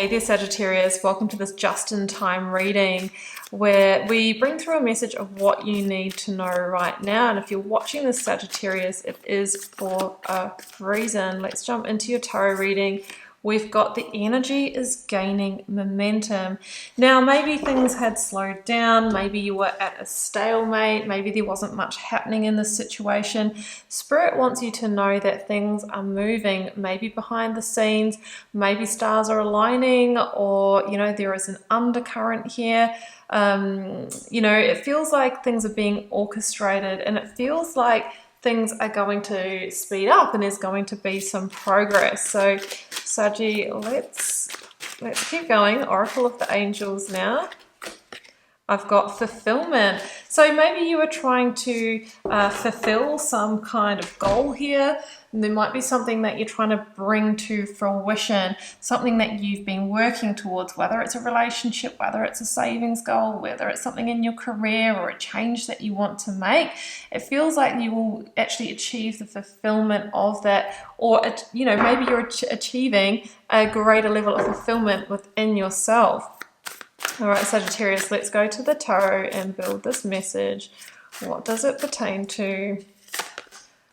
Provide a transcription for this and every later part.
Hey there Sagittarius, welcome to this just-in-time reading where we bring through a message of what you need to know right now. And if you're watching this Sagittarius, it is for a reason. Let's jump into your tarot reading. We've got the energy is gaining momentum. Now, maybe things had slowed down. Maybe you were at a stalemate. Maybe there wasn't much happening in this situation. Spirit wants you to know that things are moving, maybe behind the scenes. Maybe stars are aligning, or, you know, there is an undercurrent here. It feels like things are being orchestrated, and it feels like things are going to speed up and there's going to be some progress. So Saggy, let's keep going. Oracle of the Angels now. I've got fulfillment. So maybe you are trying to fulfill some kind of goal here. And there might be something that you're trying to bring to fruition, something that you've been working towards, whether it's a relationship, whether it's a savings goal, whether it's something in your career or a change that you want to make. It feels like you will actually achieve the fulfillment of that, or, maybe you're achieving a greater level of fulfillment within yourself. All right, Sagittarius, let's go to the tarot and build this message. What does it pertain to?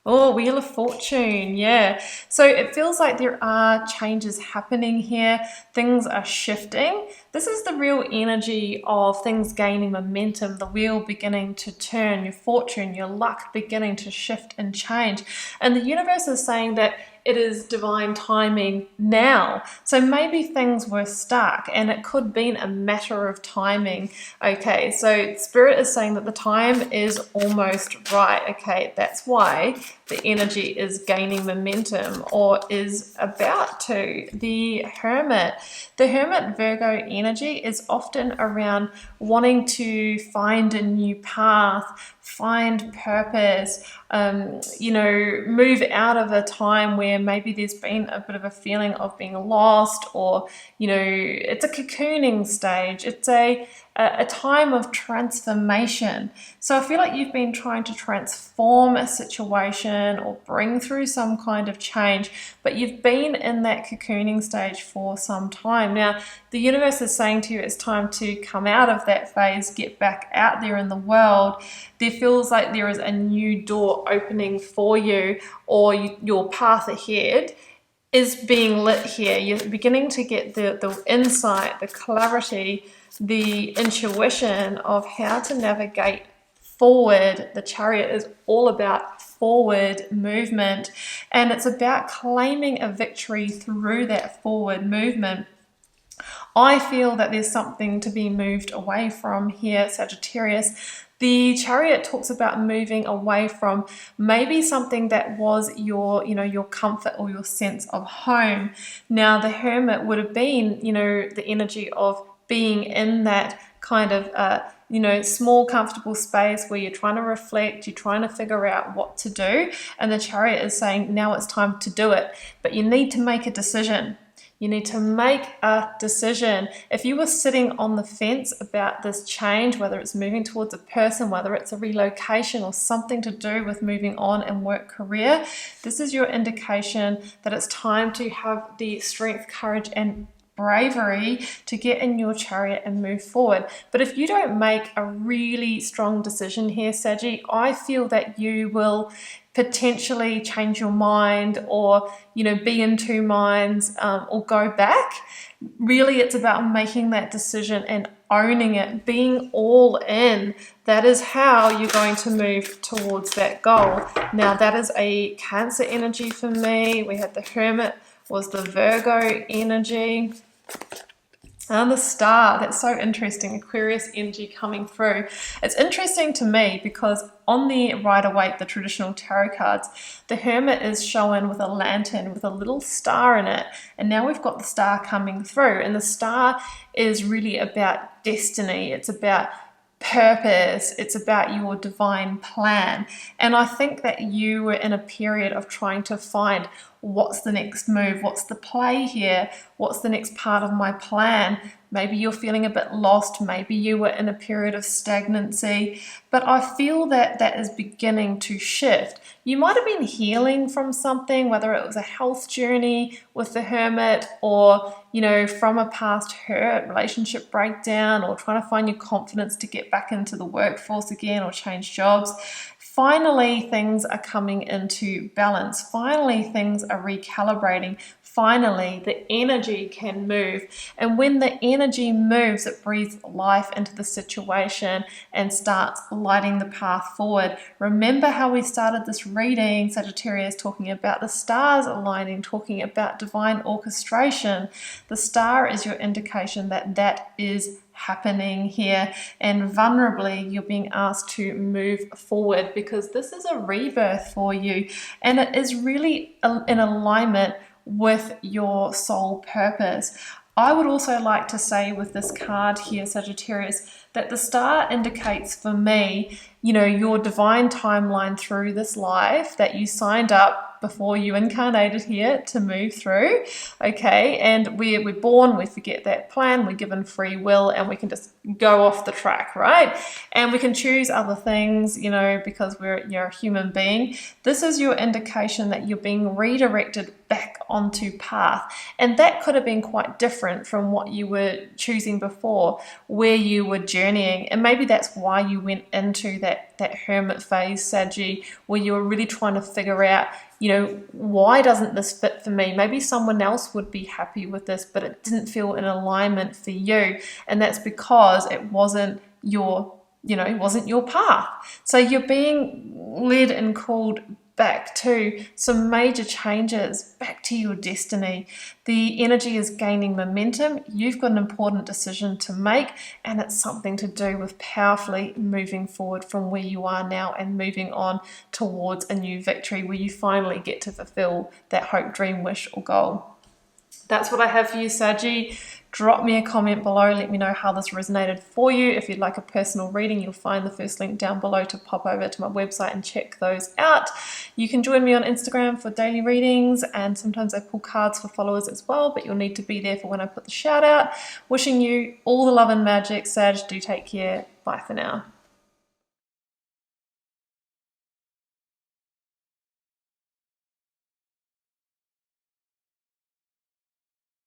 Oh, Wheel of Fortune, yeah. So it feels like there are changes happening here. Things are shifting. This is the real energy of things gaining momentum, the wheel beginning to turn, your fortune, your luck beginning to shift and change. And the universe is saying that it is divine timing now. So maybe things were stuck and it could have been a matter of timing. Okay, so Spirit is saying that the time is almost right. Okay, that's why the energy is gaining momentum, or is about to. The Hermit. The Hermit Virgo energy is often around wanting to find a new path, find purpose, move out of a time where maybe there's been a bit of a feeling of being lost, or, it's a cocooning stage. It's a time of transformation. So I feel like you've been trying to transform a situation or bring through some kind of change, but you've been in that cocooning stage for some time. Now, the universe is saying to you it's time to come out of that phase, get back out there in the world. There feels like there is a new door opening for you, or your path ahead is being lit here. You're beginning to get the insight, the clarity, the intuition of how to navigate forward. The Chariot is all about forward movement, and it's about claiming a victory through that forward movement. I feel that there's something to be moved away from here, Sagittarius. The Chariot talks about moving away from maybe something that was your comfort or your sense of home. Now, the Hermit would have been, the energy of being in that kind of, small, comfortable space where you're trying to reflect, you're trying to figure out what to do. And the Chariot is saying, now it's time to do it. But you need to make a decision. You need to make a decision. If you were sitting on the fence about this change, whether it's moving towards a person, whether it's a relocation or something to do with moving on in work, career, this is your indication that it's time to have the strength, courage, and bravery to get in your Chariot and move forward. But if you don't make a really strong decision here, Saggy, I feel that you will potentially change your mind, or be in two minds, or go back. Really, it's about making that decision and owning it, being all in. That is how you're going to move towards that goal. Now, that is a Cancer energy for me. We had the Hermit was the Virgo energy. And the Star, that's so interesting, Aquarius energy coming through. It's interesting to me because on the Rider-Waite, the traditional tarot cards, the Hermit is shown with a lantern with a little star in it. And now we've got the Star coming through. And the Star is really about destiny. It's about purpose. It's about your divine plan. And I think that you were in a period of trying to find what's the next move? What's the play here? What's the next part of my plan? Maybe you're feeling a bit lost. Maybe you were in a period of stagnancy, but I feel that that is beginning to shift. You might have been healing from something, whether it was a health journey with the Hermit, or, you know, from a past hurt, relationship breakdown, or trying to find your confidence to get back into the workforce again or change jobs. Finally, things are coming into balance. Finally, things are recalibrating. Finally, the energy can move. And when the energy moves, it breathes life into the situation and starts lighting the path forward. Remember how we started this reading, Sagittarius, talking about the stars aligning, talking about divine orchestration. The star is your indication that that is happening here, and vulnerably you're being asked to move forward, because this is a rebirth for you, and it is really in alignment with your soul purpose. I would also like to say with this card here, Sagittarius, that the star indicates for me, you know, your divine timeline through this life that you signed up before you incarnated here to move through, okay? And we're born, we forget that plan, we're given free will, and we can just go off the track, right? And we can choose other things, you know, because you're a human being. This is your indication that you're being redirected back onto path. And that could have been quite different from what you were choosing before, where you were journeying. And maybe that's why you went into that hermit phase, Saggy, where you were really trying to figure out, you know, why doesn't this fit for me? Maybe someone else would be happy with this, but it didn't feel in alignment for you. And that's because it wasn't your, you know, it wasn't your path. So you're being led and called back to some major changes, back to your destiny. The energy is gaining momentum. You've got an important decision to make, and it's something to do with powerfully moving forward from where you are now and moving on towards a new victory where you finally get to fulfill that hope, dream, wish, or goal. That's what I have for you, Saggy. Drop me a comment below. Let me know how this resonated for you. If you'd like a personal reading, you'll find the first link down below to pop over to my website and check those out. You can join me on Instagram for daily readings, and sometimes I pull cards for followers as well, but you'll need to be there for when I put the shout out. Wishing you all the love and magic, Sag. Do take care. Bye for now.